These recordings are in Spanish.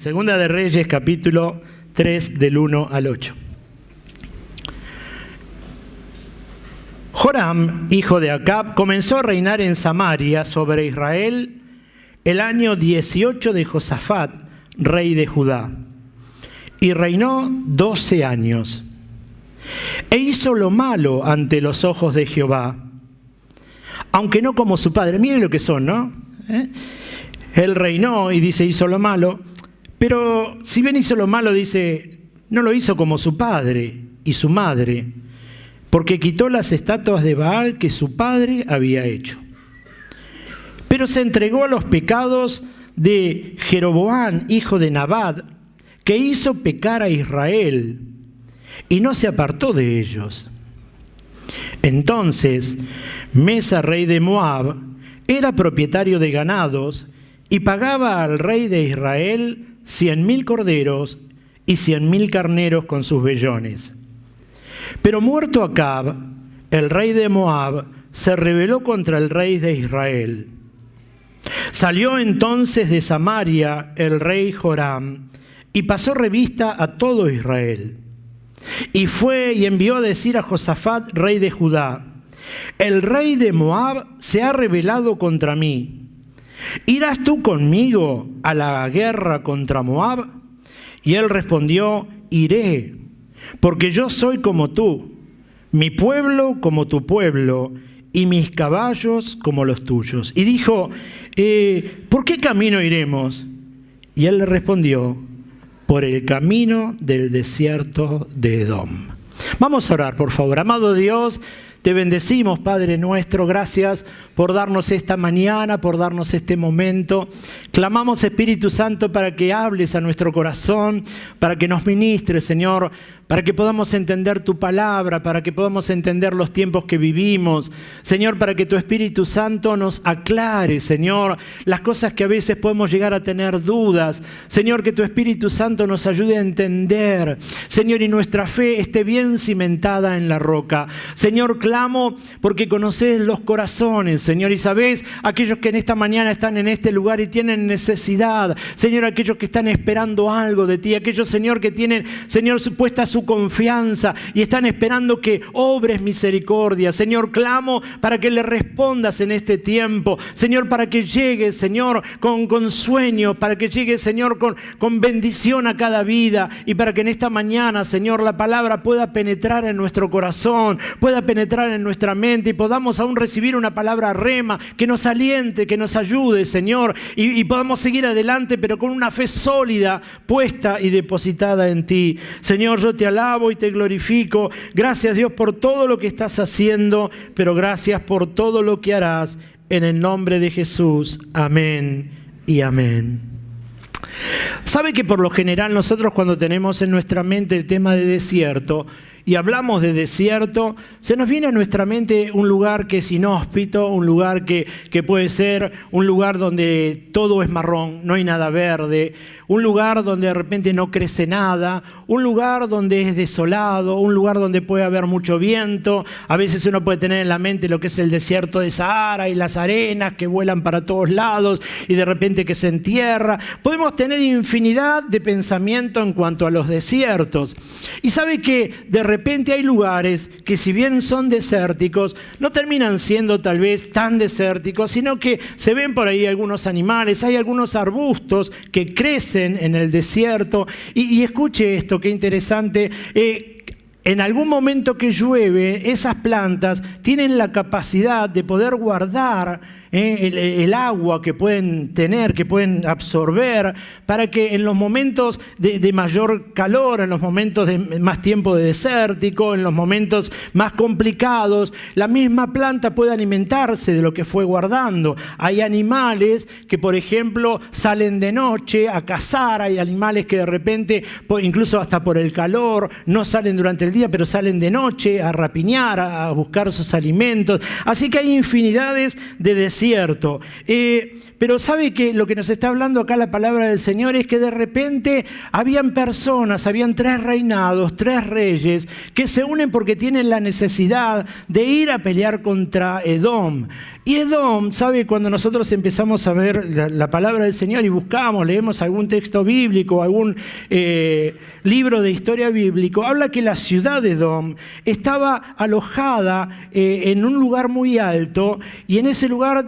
Segunda de Reyes, capítulo 3, del 1 al 8. Joram, hijo de Acab, comenzó a reinar en Samaria sobre Israel el año 18 de Josafat, rey de Judá, y reinó 12 años. E hizo lo malo ante los ojos de Jehová, aunque no como su padre. Miren lo que son, ¿no? Él reinó y dice, hizo lo malo. Pero si bien hizo lo malo, dice, no lo hizo como su padre y su madre, porque quitó las estatuas de Baal que su padre había hecho. Pero se entregó a los pecados de Jeroboam, hijo de Nabat, que hizo pecar a Israel, y no se apartó de ellos. Entonces, Mesa, rey de Moab, era propietario de ganados y pagaba al rey de Israel 100.000 corderos y 100.000 carneros con sus vellones. Pero muerto Acab, el rey de Moab, se rebeló contra el rey de Israel. Salió entonces de Samaria el rey Joram y pasó revista a todo Israel. Y fue y envió a decir a Josafat, rey de Judá, el rey de Moab se ha rebelado contra mí. ¿Irás tú conmigo a la guerra contra Moab? Y él respondió, iré, porque yo soy como tú, mi pueblo como tu pueblo, y mis caballos como los tuyos. Y dijo, ¿por qué camino iremos? Y él le respondió, por el camino del desierto de Edom. Vamos a orar, por favor. Amado Dios, te bendecimos, Padre nuestro, gracias por darnos esta mañana, por darnos este momento. Clamamos, Espíritu Santo, para que hables a nuestro corazón, para que nos ministres, Señor, para que podamos entender tu palabra, para que podamos entender los tiempos que vivimos. Señor, para que tu Espíritu Santo nos aclare, Señor, las cosas que a veces podemos llegar a tener dudas. Señor, que tu Espíritu Santo nos ayude a entender, Señor, y nuestra fe esté bien cimentada en la roca. Señor, clamo porque conocés los corazones, Señor, y sabés aquellos que en esta mañana están en este lugar y tienen necesidad. Señor, aquellos que están esperando algo de ti, aquellos, Señor, que tienen, Señor, puesta su confianza y están esperando que obres misericordia. Señor, clamo para que le respondas en este tiempo. Señor, para que llegue, Señor, con sueño, para que llegue, Señor, con bendición a cada vida y para que en esta mañana, Señor, la palabra pueda penetrar en nuestro corazón, pueda penetrar en nuestra mente y podamos aún recibir una palabra rema que nos aliente, que nos ayude, Señor, y podamos seguir adelante, pero con una fe sólida, puesta y depositada en ti. Señor, yo te alabo y te glorifico. Gracias, Dios, por todo lo que estás haciendo, pero gracias por todo lo que harás. En el nombre de Jesús. Amén y amén. ¿Sabe que por lo general nosotros cuando tenemos en nuestra mente el tema de desierto y hablamos de desierto, se nos viene a nuestra mente un lugar que es inhóspito, un lugar que puede ser un lugar donde todo es marrón, no hay nada verde, un lugar donde de repente no crece nada, un lugar donde es desolado, un lugar donde puede haber mucho viento. A veces uno puede tener en la mente lo que es el desierto de Sahara y las arenas que vuelan para todos lados y de repente que se entierra. Podemos tener infinidad de pensamientos en cuanto a los desiertos. Y sabe que de repente hay lugares que, si bien son desérticos, no terminan siendo tal vez tan desérticos, sino que se ven por ahí algunos animales, hay algunos arbustos que crecen en el desierto. Y escuche esto, qué interesante. En algún momento que llueve, esas plantas tienen la capacidad de poder guardar el agua que pueden tener, que pueden absorber, para que en los momentos de mayor calor, en los momentos de más tiempo de desértico, en los momentos más complicados, la misma planta puede alimentarse de lo que fue guardando. Hay animales que, por ejemplo, salen de noche a cazar, hay animales que de repente, incluso hasta por el calor, no salen durante el día, pero salen de noche a rapiñar, a buscar sus alimentos. Así que hay infinidades de desiertos. Pero ¿sabe que lo que nos está hablando acá la palabra del Señor es que de repente habían personas, habían 3 reinados, 3 reyes que se unen porque tienen la necesidad de ir a pelear contra Edom? Y Edom, ¿sabe? Cuando nosotros empezamos a ver la palabra del Señor y buscamos, leemos algún texto bíblico, algún libro de historia bíblico, habla que la ciudad de Edom estaba alojada en un lugar muy alto, y en ese lugar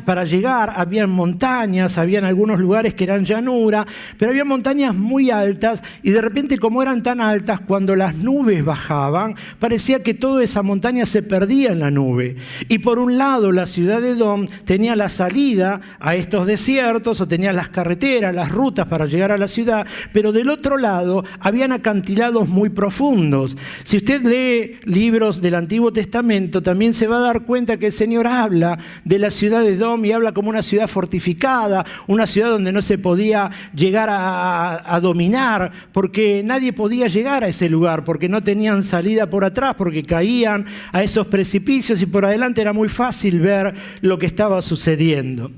para llegar, había montañas, habían algunos lugares que eran llanura, pero había montañas muy altas, y de repente, como eran tan altas, cuando las nubes bajaban, parecía que toda esa montaña se perdía en la nube. Y por un lado, la ciudad de Edom tenía la salida a estos desiertos, o tenía las carreteras, las rutas para llegar a la ciudad, pero del otro lado habían acantilados muy profundos. Si usted lee libros del Antiguo Testamento, también se va a dar cuenta que el Señor habla de la ciudad de Edom y habla como una ciudad fortificada, una ciudad donde no se podía llegar a dominar, porque nadie podía llegar a ese lugar, porque no tenían salida por atrás, porque caían a esos precipicios, y por adelante era muy fácil ver lo que estaba sucediendo.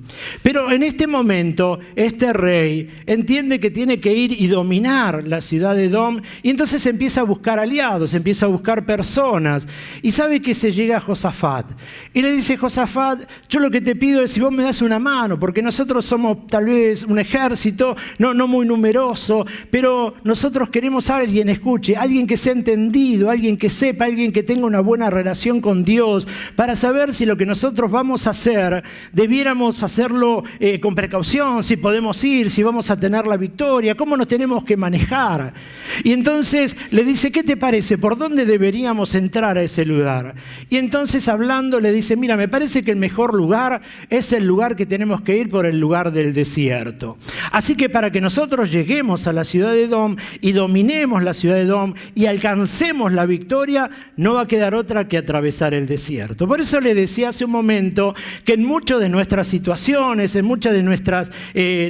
Pero en este momento, este rey entiende que tiene que ir y dominar la ciudad de Edom, y entonces empieza a buscar aliados, empieza a buscar personas, y sabe que se llega a Josafat, y le dice: Josafat, yo lo que te pido es si vos me das una mano, porque nosotros somos tal vez un ejército, no muy numeroso, pero nosotros queremos a alguien, escuche, alguien que sea entendido, alguien que sepa, alguien que tenga una buena relación con Dios, para saber si lo que nosotros vamos a hacer, debiéramos hacerlo con precaución, si podemos ir, si vamos a tener la victoria, cómo nos tenemos que manejar. Y entonces le dice: ¿qué te parece? ¿Por dónde deberíamos entrar a ese lugar? Y entonces, hablando, le dice: mira, me parece que el mejor lugar es el lugar que tenemos que ir, por el lugar del desierto. Así que para que nosotros lleguemos a la ciudad de Edom y dominemos la ciudad de Edom y alcancemos la victoria, no va a quedar otra que atravesar el desierto. Por eso le decía hace un momento que en muchas de nuestras situaciones, en muchas de nuestras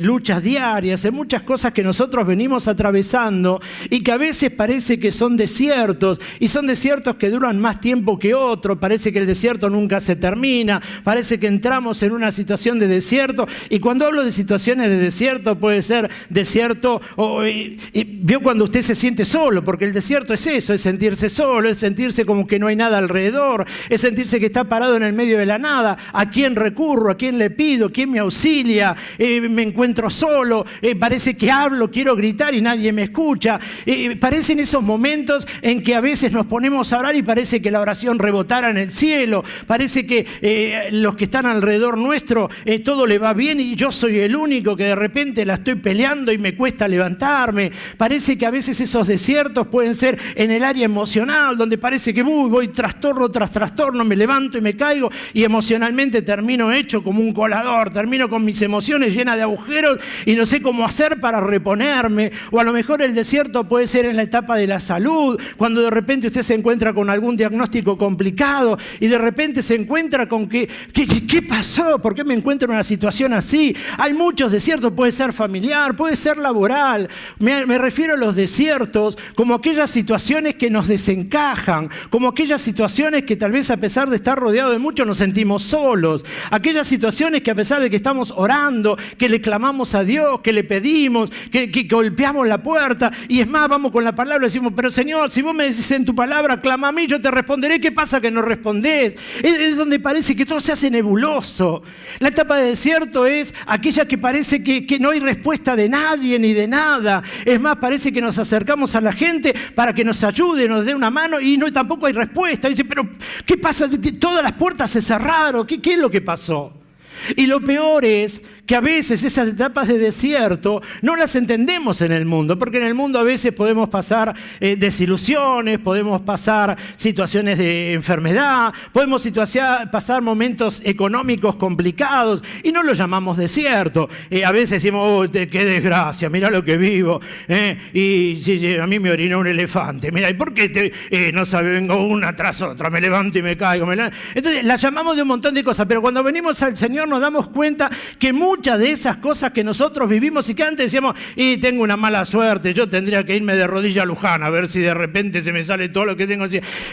luchas diarias, en muchas cosas que nosotros venimos atravesando y que a veces parece que son desiertos, y son desiertos que duran más tiempo que otros, parece que el desierto nunca se termina, parece que entramos en una situación de desierto. Y cuando hablo de situaciones de desierto, puede ser desierto, vio cuando usted se siente solo, porque el desierto es eso, es sentirse solo, es sentirse como que no hay nada alrededor, es sentirse que está parado en el medio de la nada. ¿A quién recurro? ¿A quién le pido? ¿Quién me auxilia? Me encuentro solo, parece que hablo, quiero gritar y nadie me escucha. Parecen esos momentos en que a veces nos ponemos a orar y parece que la oración rebotara en el cielo, parece que los que están alrededor nuestro, todo le va bien y yo soy el único que de repente la estoy peleando y me cuesta levantarme. Parece que a veces esos desiertos pueden ser en el área emocional, donde parece que voy trastorno tras trastorno, me levanto y me caigo, y emocionalmente termino hecho como un colador, termino con mis emociones llenas de agujeros y no sé cómo hacer para reponerme. O a lo mejor el desierto puede ser en la etapa de la salud, cuando de repente usted se encuentra con algún diagnóstico complicado y de repente se encuentra con ¿qué pasó? ¿Por qué me encuentro en una situación así? Hay muchos desiertos, puede ser familiar, puede ser laboral. Me refiero a los desiertos como aquellas situaciones que nos desencajan, como aquellas situaciones que tal vez, a pesar de estar rodeados de muchos, nos sentimos solos. Aquellas situaciones que, a pesar de que estamos orando, que le clamamos a Dios, que le pedimos, que golpeamos la puerta, y es más, vamos con la palabra y decimos: pero Señor, si vos me decís en tu palabra, clama a mí, yo te responderé. ¿Qué pasa que no respondés? Es donde parece que todo se hace nebuloso. La etapa de desierto es aquella que parece que no hay respuesta de nadie ni de nada. Es más, parece que nos acercamos a la gente para que nos ayude, nos dé una mano, y tampoco hay respuesta. Dice: pero ¿qué pasa? Todas las puertas se cerraron. ¿Qué es lo que pasó? Y lo peor es que a veces esas etapas de desierto no las entendemos en el mundo, porque en el mundo a veces podemos pasar desilusiones, podemos pasar situaciones de enfermedad, podemos pasar momentos económicos complicados y no lo llamamos desierto. A veces decimos: qué desgracia, mira lo que vivo, y a mí me orinó un elefante, mira, ¿y por qué no sabe? Vengo una tras otra, me levanto y me caigo. Entonces la llamamos de un montón de cosas, pero cuando venimos al Señor nos damos cuenta que muchas muchas de esas cosas que nosotros vivimos y que antes decíamos, y tengo una mala suerte, yo tendría que irme de rodilla a Luján a ver si de repente se me sale todo lo que tengo.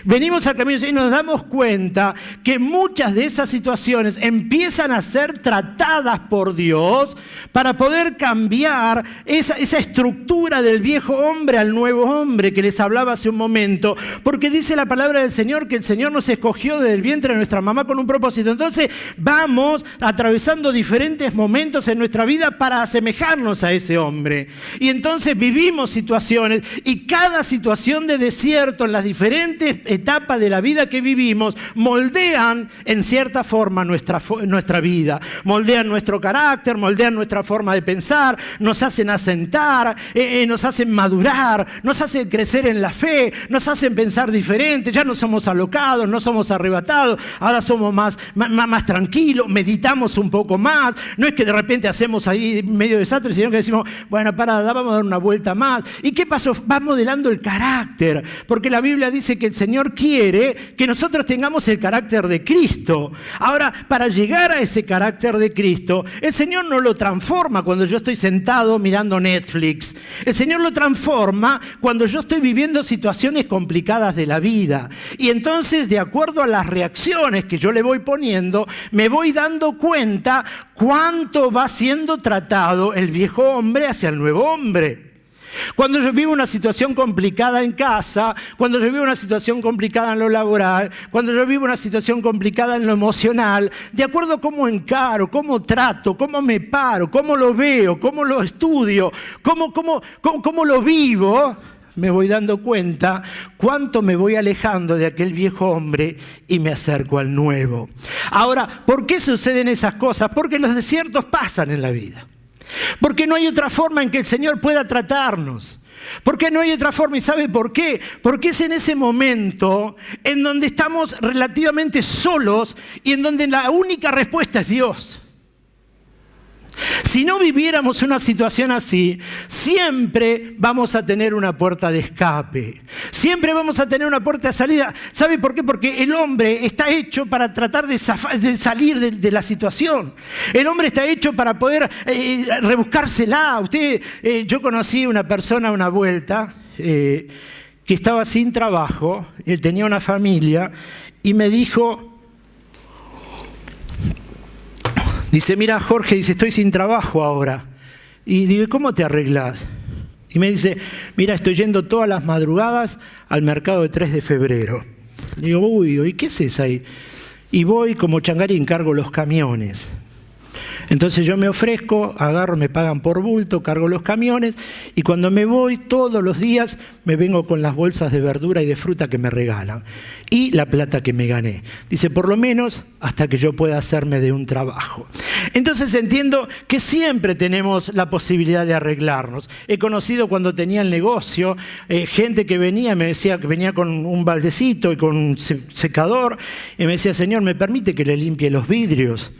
Venimos al camino y nos damos cuenta que muchas de esas situaciones empiezan a ser tratadas por Dios para poder cambiar esa estructura del viejo hombre al nuevo hombre que les hablaba hace un momento, porque dice la palabra del Señor que el Señor nos escogió desde el vientre de nuestra mamá con un propósito. Entonces vamos atravesando diferentes momentos en nuestra vida para asemejarnos a ese hombre. Y entonces vivimos situaciones, y cada situación de desierto en las diferentes etapas de la vida que vivimos moldean en cierta forma nuestra vida, moldean nuestro carácter, moldean nuestra forma de pensar, nos hacen asentar, nos hacen madurar, nos hacen crecer en la fe, nos hacen pensar diferente. Ya no somos alocados, no somos arrebatados, ahora somos más tranquilos, meditamos un poco más. No es que de repente hacemos ahí medio desastre, sino que decimos, bueno, vamos a dar una vuelta más. ¿Y qué pasó? Va modelando el carácter, porque la Biblia dice que el Señor quiere que nosotros tengamos el carácter de Cristo. Ahora, para llegar a ese carácter de Cristo, el Señor no lo transforma cuando yo estoy sentado mirando Netflix. El Señor lo transforma cuando yo estoy viviendo situaciones complicadas de la vida. Y entonces, de acuerdo a las reacciones que yo le voy poniendo, me voy dando cuenta cuánto va siendo tratado el viejo hombre hacia el nuevo hombre. Cuando yo vivo una situación complicada en casa, cuando yo vivo una situación complicada en lo laboral, cuando yo vivo una situación complicada en lo emocional, de acuerdo a cómo encaro, cómo trato, cómo me paro, cómo lo veo, cómo lo estudio, cómo lo vivo, me voy dando cuenta cuánto me voy alejando de aquel viejo hombre y me acerco al nuevo. Ahora, ¿por qué suceden esas cosas? Porque los desiertos pasan en la vida. Porque no hay otra forma en que el Señor pueda tratarnos. Porque no hay otra forma. ¿Y sabe por qué? Porque es en ese momento en donde estamos relativamente solos y en donde la única respuesta es Dios. Si no viviéramos una situación así, siempre vamos a tener una puerta de escape. Siempre vamos a tener una puerta de salida. ¿Sabe por qué? Porque el hombre está hecho para tratar de salir de la situación. El hombre está hecho para poder rebuscársela. Yo conocí una persona una vuelta que estaba sin trabajo, él tenía una familia y me dijo... Dice, mira Jorge, dice, estoy sin trabajo ahora. Y digo, ¿cómo te arreglás? Y me dice, mira, estoy yendo todas las madrugadas al mercado de 3 de febrero. Digo, uy, ¿y qué haces ahí? Y voy como changarín, cargo los camiones. Entonces yo me ofrezco, agarro, me pagan por bulto, cargo los camiones y cuando me voy todos los días me vengo con las bolsas de verdura y de fruta que me regalan y la plata que me gané. Dice, por lo menos hasta que yo pueda hacerme de un trabajo. Entonces entiendo que siempre tenemos la posibilidad de arreglarnos. He conocido cuando tenía el negocio gente que venía, me decía que venía con un baldecito y con un secador y me decía, Señor, ¿me permite que le limpie los vidrios?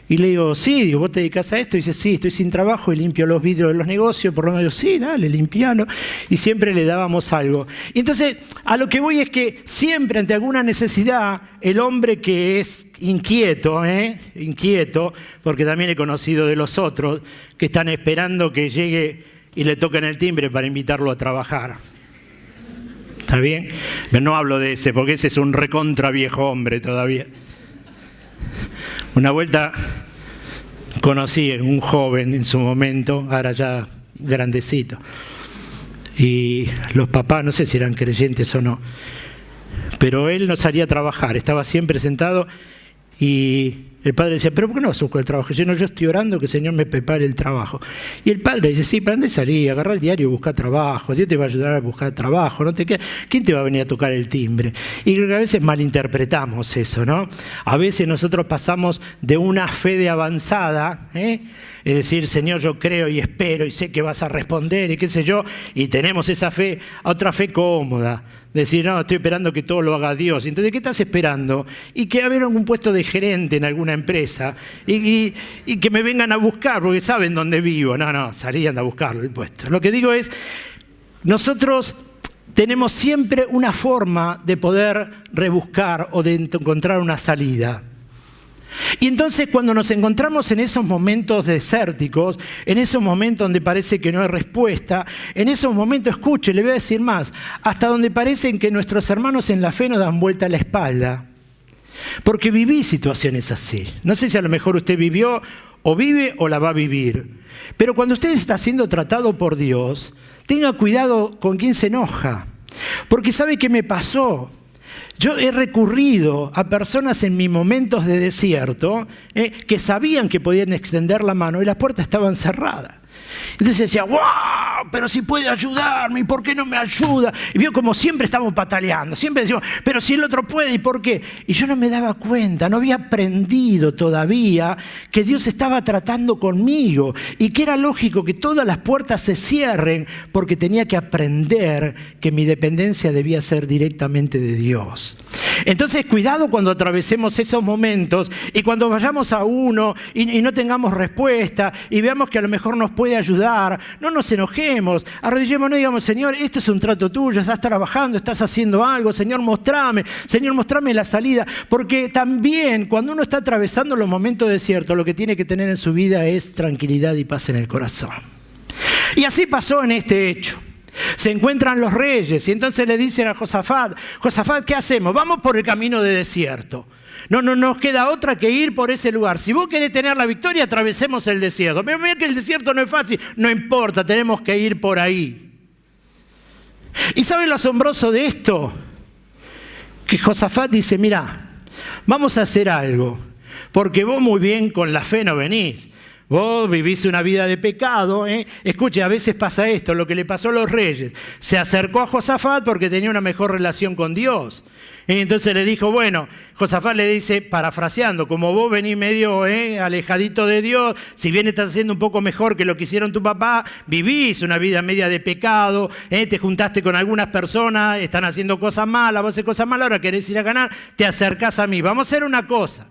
Y le digo, sí, digo, ¿vos te dedicás a esto? Y dice, sí, estoy sin trabajo y limpio los vidrios de los negocios. Por lo menos, sí, dale, limpialo. Y siempre le dábamos algo. Y entonces, a lo que voy es que siempre ante alguna necesidad, el hombre que es inquieto, porque también he conocido de los otros, que están esperando que llegue y le toquen el timbre para invitarlo a trabajar. ¿Está bien? Pero no hablo de ese, porque ese es un recontra viejo hombre todavía. Una vuelta conocí a un joven en su momento, ahora ya grandecito, y los papás, no sé si eran creyentes o no, pero él no salía a trabajar, estaba siempre sentado y el padre decía, ¿pero por qué no vas a buscar el trabajo? Yo estoy orando que el Señor me prepare el trabajo. Y el padre dice, sí, ¿para dónde salir? Agarra el diario y busca trabajo. Dios te va a ayudar a buscar trabajo. ¿Quién te va a venir a tocar el timbre? Y creo que a veces malinterpretamos eso, ¿no? A veces nosotros pasamos de una fe de avanzada, es decir, Señor, yo creo y espero y sé que vas a responder y qué sé yo, y tenemos esa fe, a otra fe cómoda. Decir, no, estoy esperando que todo lo haga Dios. Entonces, ¿qué estás esperando? Y que haber algún puesto de gerente en alguna empresa y que me vengan a buscar porque saben dónde vivo. No, salían a buscarlo el puesto. Lo que digo es, nosotros tenemos siempre una forma de poder rebuscar o de encontrar una salida. Y entonces cuando nos encontramos en esos momentos desérticos, en esos momentos donde parece que no hay respuesta, en esos momentos, escuche, le voy a decir más, hasta donde parecen que nuestros hermanos en la fe nos dan vuelta a la espalda. Porque viví situaciones así. No sé si a lo mejor usted vivió o vive o la va a vivir. Pero cuando usted está siendo tratado por Dios, tenga cuidado con quién se enoja. Porque ¿sabe qué me pasó? Yo he recurrido a personas en mis momentos de desierto que sabían que podían extender la mano y las puertas estaban cerradas. Entonces decía, ¡wow! Pero si puede ayudarme, ¿y por qué no me ayuda? Y vio como siempre estamos pataleando, siempre decimos, pero si el otro puede, ¿y por qué? Y yo no me daba cuenta, no había aprendido todavía que Dios estaba tratando conmigo y que era lógico que todas las puertas se cierren porque tenía que aprender que mi dependencia debía ser directamente de Dios. Entonces, cuidado cuando atravesemos esos momentos y cuando vayamos a uno y no tengamos respuesta y veamos que a lo mejor nos puede ayudar, no nos enojemos, arrodillémonos y digamos, Señor, esto es un trato tuyo, estás trabajando, estás haciendo algo, Señor, mostrame la salida, porque también cuando uno está atravesando los momentos desiertos, lo que tiene que tener en su vida es tranquilidad y paz en el corazón. Y así pasó en este hecho. Se encuentran los reyes y entonces le dicen a Josafat, Josafat, ¿qué hacemos? Vamos por el camino de desierto. No nos queda otra que ir por ese lugar. Si vos querés tener la victoria, atravesemos el desierto. Pero mira que el desierto no es fácil. No importa, tenemos que ir por ahí. ¿Y saben lo asombroso de esto? Que Josafat dice, mira, vamos a hacer algo. Porque vos muy bien con la fe no venís. Vos vivís una vida de pecado, Escuche, a veces pasa esto, lo que le pasó a los reyes. Se acercó a Josafat porque tenía una mejor relación con Dios. Entonces le dijo, bueno, Josafat le dice, parafraseando, como vos venís medio alejadito de Dios, si bien estás haciendo un poco mejor que lo que hicieron tu papá, vivís una vida media de pecado, te juntaste con algunas personas, están haciendo cosas malas, vos haces cosas malas, ahora querés ir a ganar, te acercás a mí. Vamos a hacer una cosa.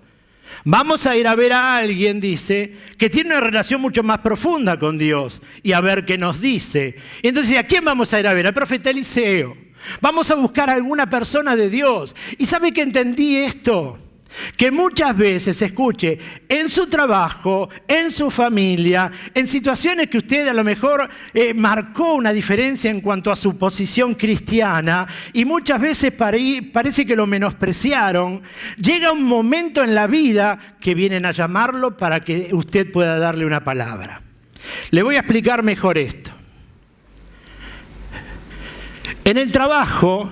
Vamos a ir a ver a alguien, dice, que tiene una relación mucho más profunda con Dios y a ver qué nos dice. Entonces, ¿a quién vamos a ir a ver? Al profeta Eliseo. Vamos a buscar a alguna persona de Dios. ¿Y sabe que entendí esto? Que muchas veces, escuche, en su trabajo, en su familia, en situaciones que usted a lo mejor marcó una diferencia en cuanto a su posición cristiana y muchas veces parece que lo menospreciaron, llega un momento en la vida que vienen a llamarlo para que usted pueda darle una palabra. Le voy a explicar mejor esto. En el trabajo,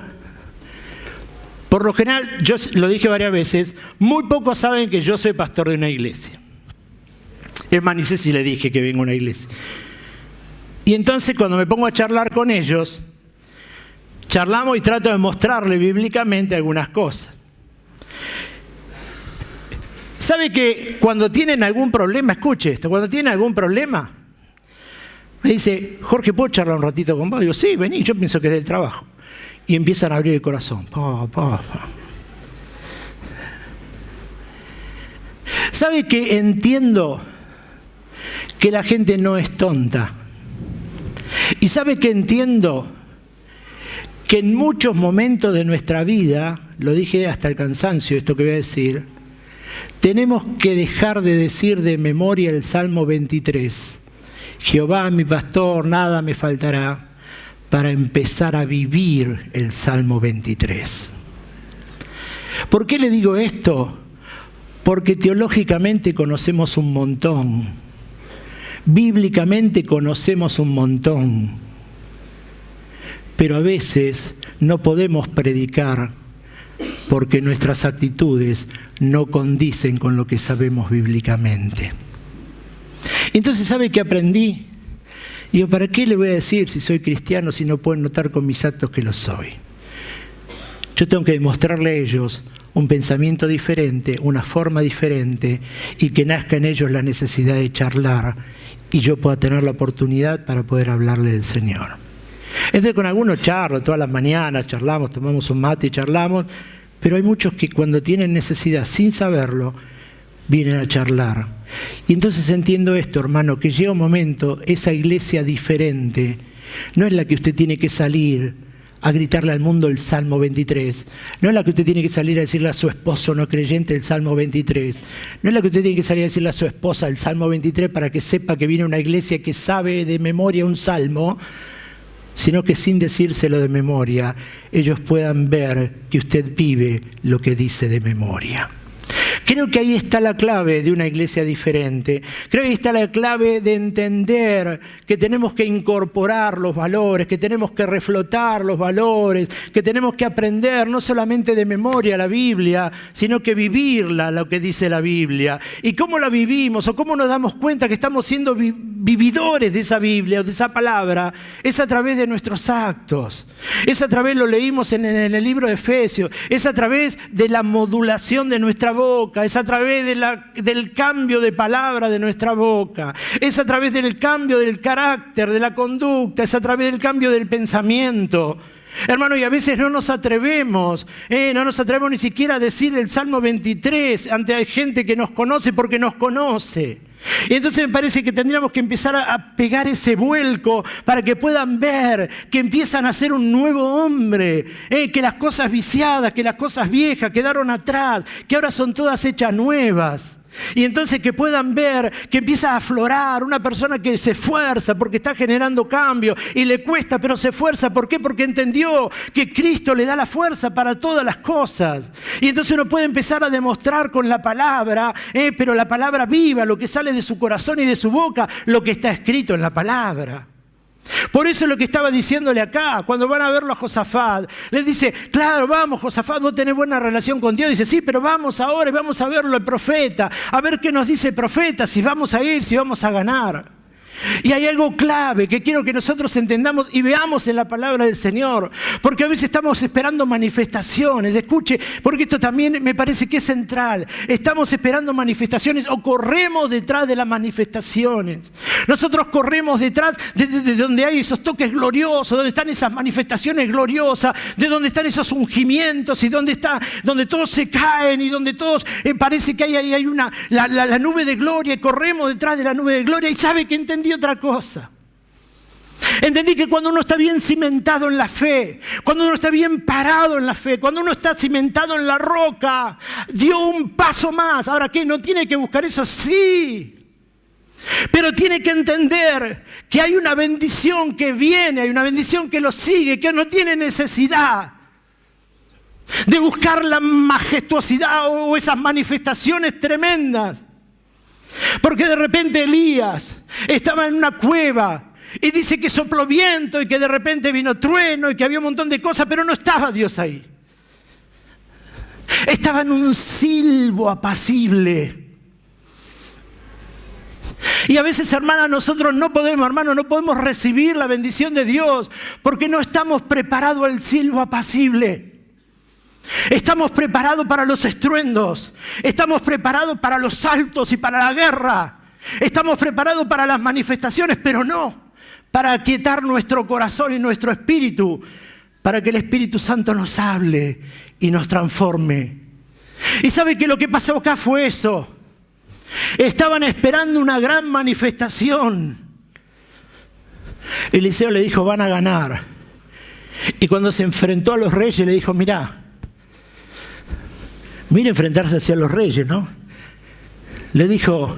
por lo general, yo lo dije varias veces, muy pocos saben que yo soy pastor de una iglesia. Es más, ni sé si le dije que vengo a una iglesia. Y entonces cuando me pongo a charlar con ellos, charlamos y trato de mostrarle bíblicamente algunas cosas. ¿Sabe que cuando tienen algún problema, escuche esto, cuando tienen algún problema, me dice, Jorge, ¿puedo charlar un ratito con vos? Digo, sí, vení, yo pienso que es del trabajo. Y empiezan a abrir el corazón. ¿Sabe que entiendo que la gente no es tonta? Y sabe que entiendo que en muchos momentos de nuestra vida, lo dije hasta el cansancio, esto que voy a decir, tenemos que dejar de decir de memoria el Salmo 23. Jehová, mi pastor, nada me faltará, para empezar a vivir el Salmo 23. ¿Por qué le digo esto? Porque teológicamente conocemos un montón, bíblicamente conocemos un montón, pero a veces no podemos predicar porque nuestras actitudes no condicen con lo que sabemos bíblicamente. Entonces, ¿sabe qué aprendí? Digo, ¿para qué le voy a decir si soy cristiano si no pueden notar con mis actos que lo soy? Yo tengo que demostrarle a ellos un pensamiento diferente, una forma diferente y que nazca en ellos la necesidad de charlar y yo pueda tener la oportunidad para poder hablarle del Señor. Entonces con algunos charlo todas las mañanas, charlamos, tomamos un mate y charlamos, pero hay muchos que cuando tienen necesidad sin saberlo, vienen a charlar. Y entonces entiendo esto, hermano, que llega un momento, esa iglesia diferente no es la que usted tiene que salir a gritarle al mundo el Salmo 23. No es la que usted tiene que salir a decirle a su esposo no creyente el Salmo 23. No es la que usted tiene que salir a decirle a su esposa el Salmo 23 para que sepa que viene una iglesia que sabe de memoria un salmo, sino que sin decírselo de memoria, ellos puedan ver que usted vive lo que dice de memoria. Creo que ahí está la clave de una iglesia diferente. Creo que ahí está la clave de entender que tenemos que incorporar los valores, que tenemos que reflotar los valores, que tenemos que aprender no solamente de memoria la Biblia, sino que vivirla, lo que dice la Biblia. ¿Y cómo la vivimos o cómo nos damos cuenta que estamos siendo vividores de esa Biblia o de esa palabra? Es a través de nuestros actos. Es a través, lo leímos en el libro de Efesios, es a través de la modulación de nuestra boca, es a través del cambio de palabra de nuestra boca, es a través del cambio del carácter, de la conducta, es a través del cambio del pensamiento. Hermano, y a veces no nos atrevemos ni siquiera a decir el Salmo 23 ante gente que nos conoce porque nos conoce. Y entonces me parece que tendríamos que empezar a pegar ese vuelco para que puedan ver que empiezan a ser un nuevo hombre, que las cosas viciadas, que las cosas viejas quedaron atrás, que ahora son todas hechas nuevas. Y entonces que puedan ver que empieza a aflorar una persona que se esfuerza porque está generando cambio y le cuesta, pero se esfuerza. ¿Por qué? Porque entendió que Cristo le da la fuerza para todas las cosas. Y entonces uno puede empezar a demostrar con la palabra, pero la palabra viva, lo que sale de su corazón y de su boca, lo que está escrito en la palabra. Por eso es lo que estaba diciéndole acá, cuando van a verlo a Josafat, les dice, claro, vamos Josafat, vos tenés buena relación con Dios. Dice, sí, pero vamos ahora y vamos a verlo al profeta, a ver qué nos dice el profeta, si vamos a ir, si vamos a ganar. Y hay algo clave que quiero que nosotros entendamos y veamos en la palabra del Señor, porque a veces estamos esperando manifestaciones. Escuche, porque esto también me parece que es central. Estamos esperando manifestaciones o corremos detrás de las manifestaciones. Nosotros corremos detrás de donde hay esos toques gloriosos, donde están esas manifestaciones gloriosas, de donde están esos ungimientos y donde todos se caen y donde todos parece que hay la nube de gloria, y corremos detrás de la nube de gloria. Y sabe que entendí otra cosa. Entendí que cuando uno está bien cimentado en la fe, cuando uno está bien parado en la fe, cuando uno está cimentado en la roca, dio un paso más. Ahora, ¿qué? ¿No tiene que buscar eso? Sí. Pero tiene que entender que hay una bendición que viene, hay una bendición que lo sigue, que no tiene necesidad de buscar la majestuosidad o esas manifestaciones tremendas. Porque de repente Elías estaba en una cueva y dice que sopló viento y que de repente vino trueno y que había un montón de cosas, pero no estaba Dios ahí. Estaba en un silbo apacible. Y a veces, hermana, nosotros no podemos recibir la bendición de Dios porque no estamos preparados al silbo apacible. Estamos preparados para los estruendos, estamos preparados para los saltos y para la guerra, estamos preparados para las manifestaciones, pero no para aquietar nuestro corazón y nuestro espíritu, para que el Espíritu Santo nos hable y nos transforme. ¿Y sabe que lo que pasó acá fue eso? Estaban esperando una gran manifestación. Eliseo le dijo, van a ganar. Y cuando se enfrentó a los reyes le dijo, mira enfrentarse hacia los reyes, ¿no? Le dijo,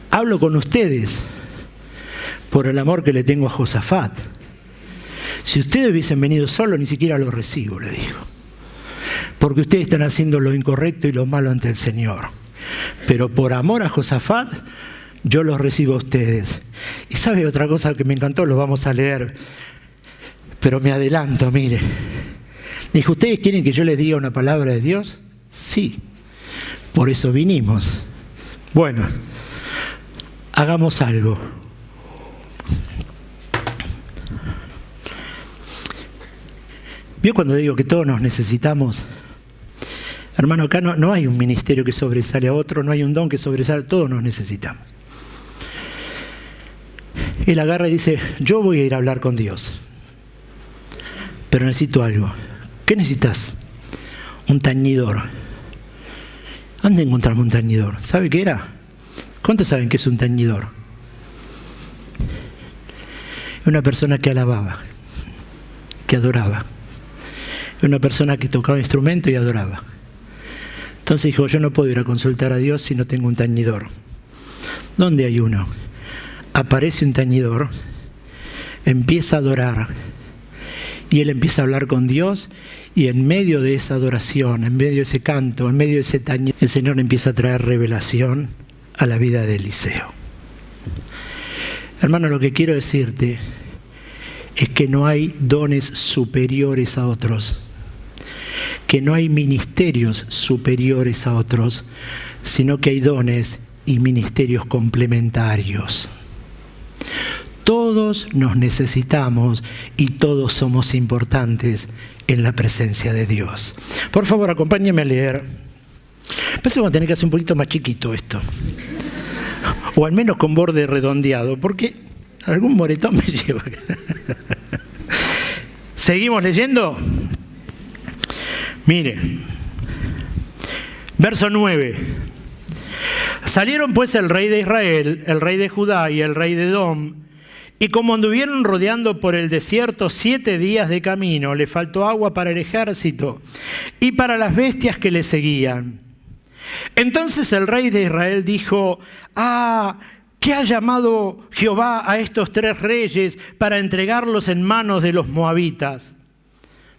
hablo con ustedes por el amor que le tengo a Josafat. Si ustedes hubiesen venido solos, ni siquiera los recibo, le dijo. Porque ustedes están haciendo lo incorrecto y lo malo ante el Señor. Pero por amor a Josafat, yo los recibo a ustedes. Y sabe otra cosa que me encantó, lo vamos a leer. Pero me adelanto, mire. Dijo, ¿ustedes quieren que yo les diga una palabra de Dios? Sí, por eso vinimos. Bueno, hagamos algo. ¿Vio cuando digo que todos nos necesitamos? Hermano, acá no hay un ministerio que sobresale a otro, no hay un don que sobresale, todos nos necesitamos. Él agarra y dice, yo voy a ir a hablar con Dios, pero necesito algo. ¿Qué necesitas? Un tañidor. ¿Dónde encontramos un tañidor? ¿Sabe qué era? ¿Cuántos saben qué es un tañidor? Una persona que alababa, que adoraba. Una persona que tocaba instrumento y adoraba. Entonces dijo, yo no puedo ir a consultar a Dios si no tengo un tañidor. ¿Dónde hay uno? Aparece un tañidor, empieza a adorar, y él empieza a hablar con Dios, y en medio de esa adoración, en medio de ese canto, en medio de ese tañidor, el Señor empieza a traer revelación a la vida de Eliseo. Hermano, lo que quiero decirte es que no hay dones superiores a otros, que no hay ministerios superiores a otros, sino que hay dones y ministerios complementarios. Todos nos necesitamos y todos somos importantes en la presencia de Dios. Por favor, acompáñame a leer. Parece que vamos a tener que hacer un poquito más chiquito esto. O al menos con borde redondeado, porque algún moretón me lleva. ¿Seguimos leyendo? Mire, verso 9. Salieron pues el rey de Israel, el rey de Judá y el rey de Edom, y como anduvieron rodeando por el desierto 7 días de camino, le faltó agua para el ejército y para las bestias que le seguían. Entonces el rey de Israel dijo, ¿qué ha llamado Jehová a estos 3 reyes para entregarlos en manos de los moabitas?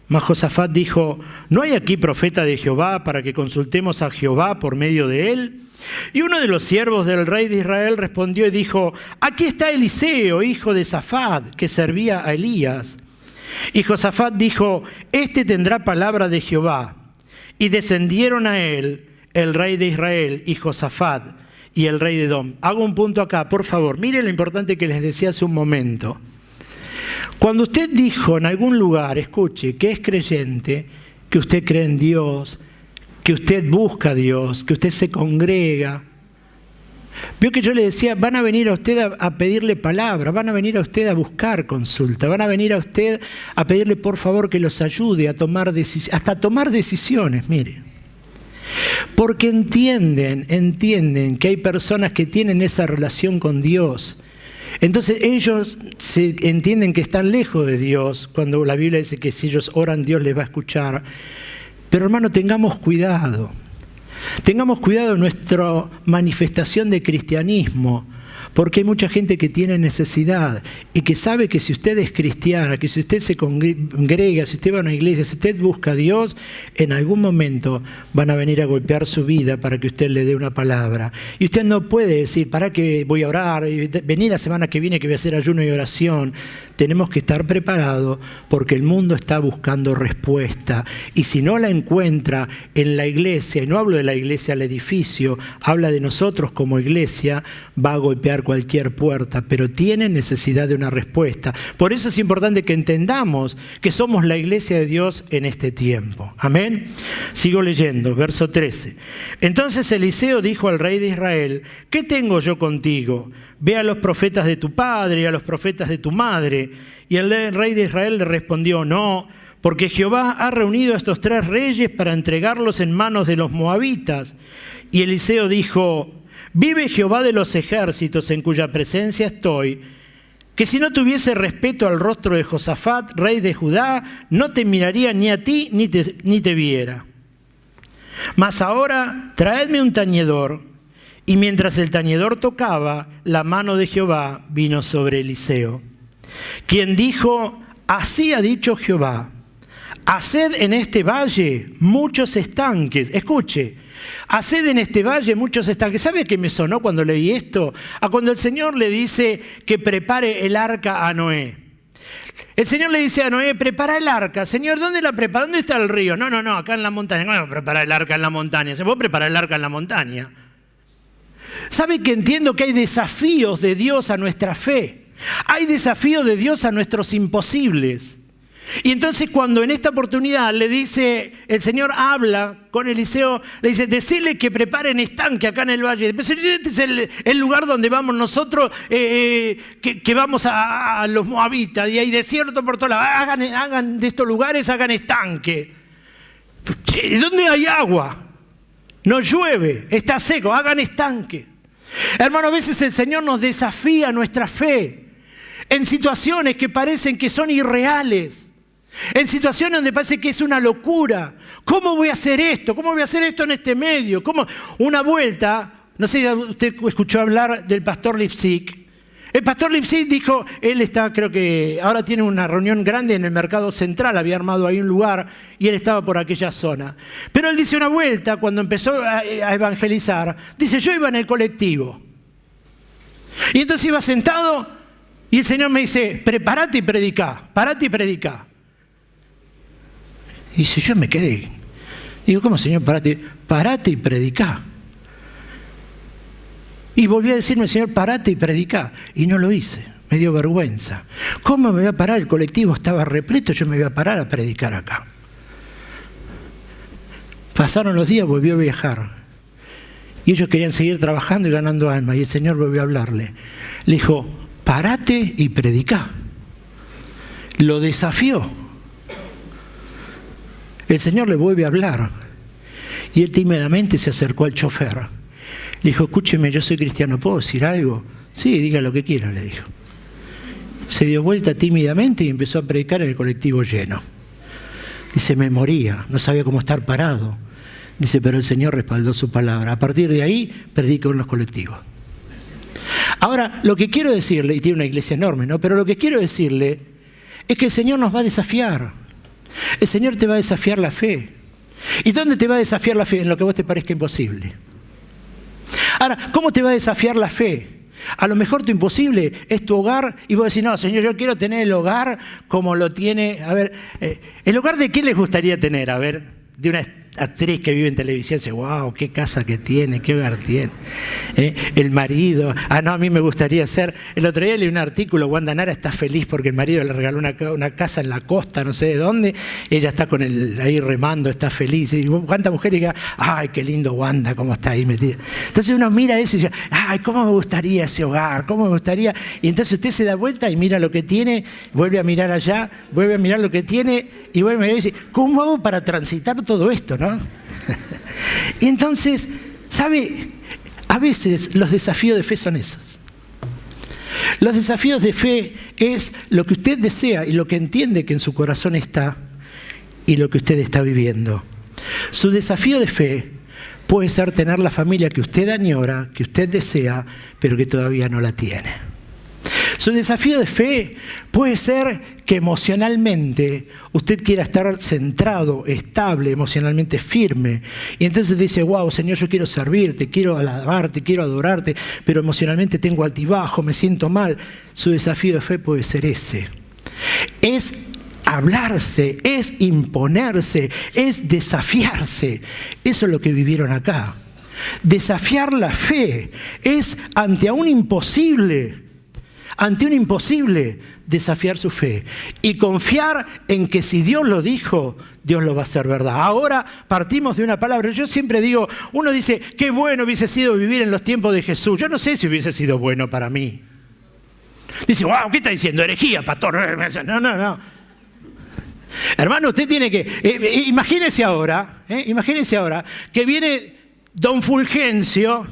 Mas Josafat dijo, ¿no hay aquí profeta de Jehová para que consultemos a Jehová por medio de él? Y uno de los siervos del rey de Israel respondió y dijo, aquí está Eliseo, hijo de Safat, que servía a Elías. Y Josafat dijo, este tendrá palabra de Jehová. Y descendieron a él el rey de Israel y Josafat y el rey de Edom. Hago un punto acá, por favor. Mire lo importante que les decía hace un momento. Cuando usted dijo en algún lugar, escuche, que es creyente, que usted cree en Dios, que usted busca a Dios, que usted se congrega. Vio que yo le decía, van a venir a usted a pedirle palabra, van a venir a usted a buscar consulta, van a venir a usted a pedirle por favor que los ayude a tomar decisiones, hasta tomar decisiones, mire. Porque entienden que hay personas que tienen esa relación con Dios. Entonces ellos entienden que están lejos de Dios, cuando la Biblia dice que si ellos oran Dios les va a escuchar. Pero hermano, tengamos cuidado de nuestra manifestación de cristianismo, porque hay mucha gente que tiene necesidad y que sabe que si usted es cristiana, que si usted se congrega, si usted va a una iglesia, si usted busca a Dios, en algún momento van a venir a golpear su vida para que usted le dé una palabra. Y usted no puede decir, ¿para qué voy a orar? Vení la semana que viene que voy a hacer ayuno y oración. Tenemos que estar preparados porque el mundo está buscando respuesta. Y si no la encuentra en la iglesia, y no hablo de la iglesia al edificio, habla de nosotros como iglesia, va a golpear cualquier puerta, pero tiene necesidad de una respuesta. Por eso es importante que entendamos que somos la iglesia de Dios en este tiempo. Amén. Sigo leyendo, verso 13. Entonces Eliseo dijo al rey de Israel, ¿qué tengo yo contigo? Ve a los profetas de tu padre y a los profetas de tu madre. Y el rey de Israel le respondió, no, porque Jehová ha reunido a estos 3 reyes para entregarlos en manos de los moabitas. Y Eliseo dijo, vive Jehová de los ejércitos en cuya presencia estoy, que si no tuviese respeto al rostro de Josafat, rey de Judá, no te miraría ni a ti ni te viera. Mas ahora traedme un tañedor. Y mientras el tañedor tocaba, la mano de Jehová vino sobre Eliseo, quien dijo, así ha dicho Jehová, haced en este valle muchos estanques. Escuche, haced en este valle muchos estanques. ¿Sabe qué me sonó cuando leí esto? A cuando el Señor le dice que prepare el arca a Noé. El Señor le dice a Noé, prepara el arca. Señor, ¿dónde la prepara? ¿Dónde está el río? No, acá en la montaña. ¿Cómo preparar el arca en la montaña? ¿Se puede preparar el arca en la montaña? ¿Sabe que entiendo que hay desafíos de Dios a nuestra fe? Hay desafíos de Dios a nuestros imposibles. Y entonces cuando en esta oportunidad le dice, el Señor habla con Eliseo, le dice, decile que preparen estanque acá en el valle. Pero este es el lugar donde vamos nosotros, que vamos a los moabitas, y hay desierto por todos lados. Hagan de estos lugares, hagan estanque. ¿Dónde hay agua? No llueve, está seco, hagan estanque. Hermano, a veces el Señor nos desafía nuestra fe en situaciones que parecen que son irreales. En situaciones donde parece que es una locura. ¿Cómo voy a hacer esto? ¿Cómo voy a hacer esto en este medio? ¿Cómo? Una vuelta, no sé si usted escuchó hablar del pastor Lipsic. El pastor Lipsic dijo, él está, creo que ahora tiene una reunión grande en el Mercado Central, había armado ahí un lugar y él estaba por aquella zona. Pero él dice una vuelta, cuando empezó a evangelizar, dice, yo iba en el colectivo. Y entonces iba sentado y el Señor me dice, prepárate y predicá, parate y predicá. Y dice, yo me quedé. Digo, ¿cómo, Señor? Parate y predicá. Y volví a decirme, Señor, parate y predicá. Y no lo hice, me dio vergüenza. ¿Cómo me voy a parar? El colectivo estaba repleto, yo me voy a parar a predicar acá. Pasaron los días, volvió a viajar. Y ellos querían seguir trabajando y ganando alma. Y el Señor volvió a hablarle. Le dijo, parate y predicá. Lo desafió. El Señor le vuelve a hablar. Y él tímidamente se acercó al chofer. Le dijo, escúcheme, yo soy cristiano, ¿puedo decir algo? Sí, diga lo que quiera, le dijo. Se dio vuelta tímidamente y empezó a predicar en el colectivo lleno. Dice, me moría, no sabía cómo estar parado. Dice, pero el Señor respaldó su palabra. A partir de ahí, predico en los colectivos. Ahora, lo que quiero decirle, y tiene una iglesia enorme, ¿no? Pero lo que quiero decirle es que el Señor nos va a desafiar. El Señor te va a desafiar la fe. ¿Y dónde te va a desafiar la fe? En lo que a vos te parezca imposible. Ahora, ¿cómo te va a desafiar la fe? A lo mejor tu imposible es tu hogar y vos decís, no, Señor, yo quiero tener el hogar como lo tiene. A ver, ¿el hogar de qué les gustaría tener? A ver, de una actriz que vive en televisión, dice, wow, qué casa que tiene, qué hogar tiene. El marido, no, a mí me gustaría ser. El otro día leí un artículo, Wanda Nara está feliz porque el marido le regaló una casa en la costa, no sé de dónde, ella está con él ahí remando, está feliz. Y cuánta mujer diga, ay, qué lindo Wanda, cómo está ahí metida. Entonces uno mira eso y dice, ay, cómo me gustaría ese hogar, cómo me gustaría. Y entonces usted se da vuelta y mira lo que tiene, vuelve a mirar allá, vuelve a mirar lo que tiene y vuelve a mirar y dice, ¿cómo hago para transitar todo esto, no? Y entonces, ¿sabe? A veces los desafíos de fe son esos. Los desafíos de fe es lo que usted desea y lo que entiende que en su corazón está y lo que usted está viviendo. Su desafío de fe puede ser tener la familia que usted añora, que usted desea, pero que todavía no la tiene. Su desafío de fe puede ser que emocionalmente usted quiera estar centrado, estable, emocionalmente firme. Y entonces dice, wow, Señor, yo quiero servirte, quiero alabarte, quiero adorarte, pero emocionalmente tengo altibajo, me siento mal. Su desafío de fe puede ser ese. Es hablarse, es imponerse, es desafiarse. Eso es lo que vivieron acá. Desafiar la fe es ante un imposible, desafiar su fe y confiar en que si Dios lo dijo, Dios lo va a hacer verdad. Ahora partimos de una palabra. Yo siempre digo, uno dice, qué bueno hubiese sido vivir en los tiempos de Jesús. Yo no sé si hubiese sido bueno para mí. Dice, wow, ¿qué está diciendo? Herejía, pastor. No. Hermano, usted tiene que, imagínese ahora que viene don Fulgencio,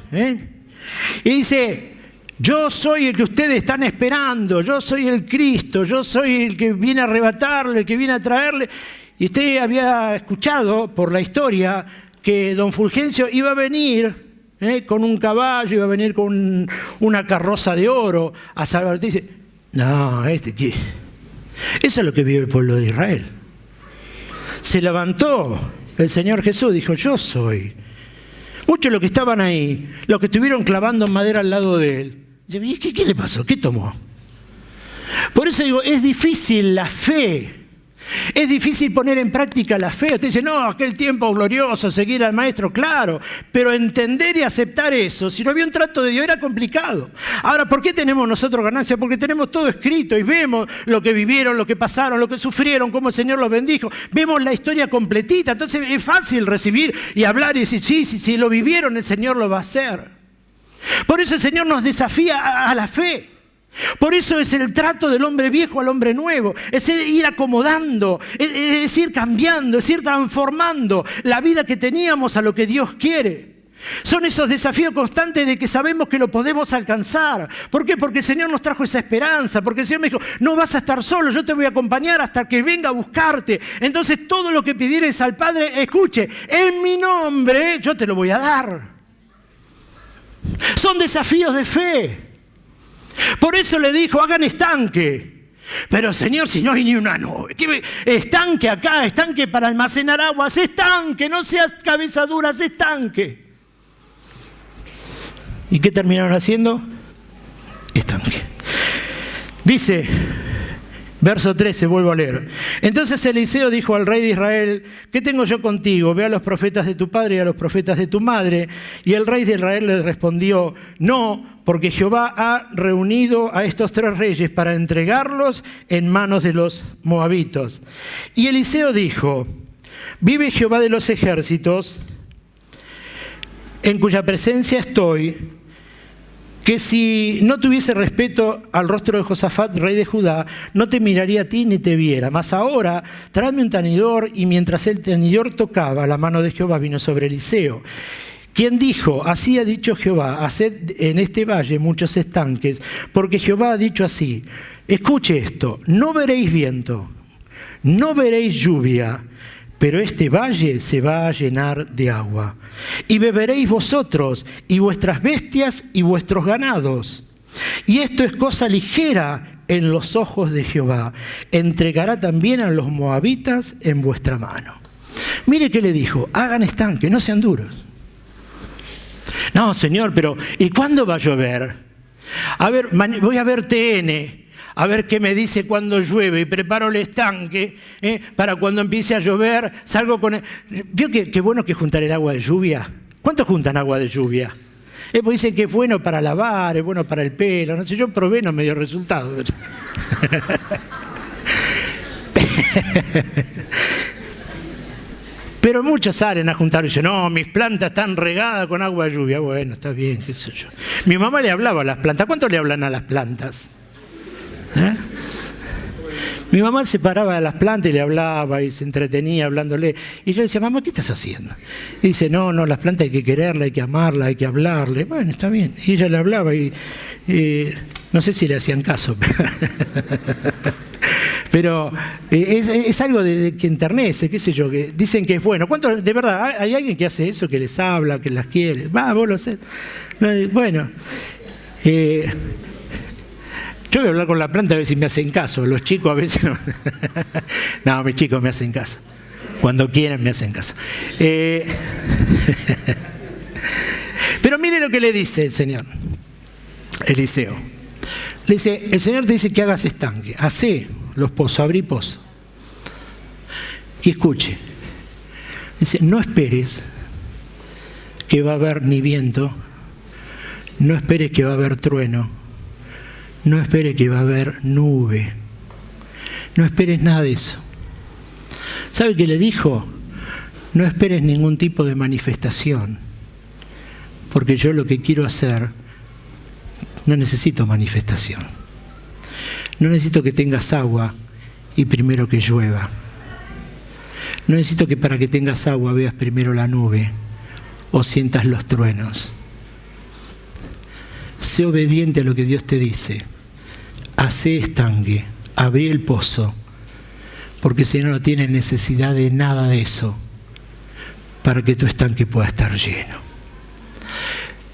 y dice, yo soy el que ustedes están esperando, yo soy el Cristo, yo soy el que viene a arrebatarle, el que viene a traerle. Y usted había escuchado por la historia que don Fulgencio iba a venir con un caballo, iba a venir con una carroza de oro a salvar. Usted dice, no, ¿qué? Eso es lo que vio el pueblo de Israel. Se levantó el Señor Jesús, dijo, yo soy. Muchos de los que estaban ahí, los que estuvieron clavando madera al lado de él, ¿y qué le pasó? ¿Qué tomó? Por eso digo, es difícil la fe. Es difícil poner en práctica la fe. Usted dice, no, aquel tiempo glorioso, seguir al maestro, claro. Pero entender y aceptar eso, si no había un trato de Dios, era complicado. Ahora, ¿por qué tenemos nosotros ganancia? Porque tenemos todo escrito y vemos lo que vivieron, lo que pasaron, lo que sufrieron, cómo el Señor los bendijo. Vemos la historia completita. Entonces es fácil recibir y hablar y decir, sí, si lo vivieron, el Señor lo va a hacer. Por eso el Señor nos desafía a la fe. Por eso es el trato del hombre viejo al hombre nuevo. Es ir acomodando, es ir cambiando, es ir transformando la vida que teníamos a lo que Dios quiere. Son esos desafíos constantes de que sabemos que lo podemos alcanzar. ¿Por qué? Porque el Señor nos trajo esa esperanza, porque el Señor me dijo, no vas a estar solo, yo te voy a acompañar hasta que venga a buscarte. Entonces todo lo que pidieres al Padre, escuche, en mi nombre yo te lo voy a dar. Son desafíos de fe. Por eso le dijo, hagan estanque. Pero Señor, si no hay ni una nube, ¿qué estanque acá, estanque para almacenar aguas, estanque, no seas cabeza dura, estanque. ¿Y qué terminaron haciendo? Estanque. Dice, verso 13, vuelvo a leer. Entonces Eliseo dijo al rey de Israel, ¿qué tengo yo contigo? Ve a los profetas de tu padre y a los profetas de tu madre. Y el rey de Israel le respondió, no, porque Jehová ha reunido a estos 3 reyes para entregarlos en manos de los moabitos. Y Eliseo dijo, vive Jehová de los ejércitos, en cuya presencia estoy, que si no tuviese respeto al rostro de Josafat, rey de Judá, no te miraría a ti ni te viera. Mas ahora, tráeme un tañidor, y mientras el tañidor tocaba, la mano de Jehová vino sobre Eliseo, quien dijo, así ha dicho Jehová, haced en este valle muchos estanques, porque Jehová ha dicho así, escuche esto, no veréis viento, no veréis lluvia, pero este valle se va a llenar de agua. Y beberéis vosotros, y vuestras bestias, y vuestros ganados. Y esto es cosa ligera en los ojos de Jehová. Entregará también a los moabitas en vuestra mano. Mire qué le dijo, hagan estanque, no sean duros. No, Señor, pero ¿y cuándo va a llover? A ver, voy a ver TN. A ver qué me dice cuando llueve y preparo el estanque para cuando empiece a llover, salgo con el... ¿Vio qué bueno que juntar el agua de lluvia? ¿Cuántos juntan agua de lluvia? Pues dicen que es bueno para lavar, es bueno para el pelo, no sé, yo probé, no me dio resultado. Pero muchos salen a juntar y dicen, no, mis plantas están regadas con agua de lluvia. Bueno, está bien, qué sé yo. Mi mamá le hablaba a las plantas. ¿Cuánto le hablan a las plantas? Mi mamá se paraba de las plantas y le hablaba y se entretenía hablándole. Y yo decía, mamá, ¿qué estás haciendo? Y dice, no, las plantas hay que quererlas, hay que amarlas, hay que hablarle. Bueno, está bien. Y ella le hablaba y no sé si le hacían caso. Pero es algo que enternece, qué sé yo, que dicen que es bueno. ¿Cuánto, de verdad, hay alguien que hace eso, que les habla, que las quiere? Va, vos lo haces. Bueno, yo voy a hablar con la planta a ver si me hacen caso. Los chicos a veces no. No, mis chicos me hacen caso. Cuando quieran me hacen caso. Pero mire lo que le dice el Señor. Eliseo. Le dice, el Señor te dice que hagas estanque. Hacé los pozos, abrí pozos. Y escuche. Dice, no esperes que va a haber ni viento. No esperes que va a haber trueno. No esperes que va a haber nube. No esperes nada de eso. ¿Sabe qué le dijo? No esperes ningún tipo de manifestación. Porque yo lo que quiero hacer, no necesito manifestación. No necesito que tengas agua y primero que llueva. No necesito que para que tengas agua veas primero la nube o sientas los truenos. Sé obediente a lo que Dios te dice. Hacé estanque, abrí el pozo, porque si no tienes necesidad de nada de eso para que tu estanque pueda estar lleno.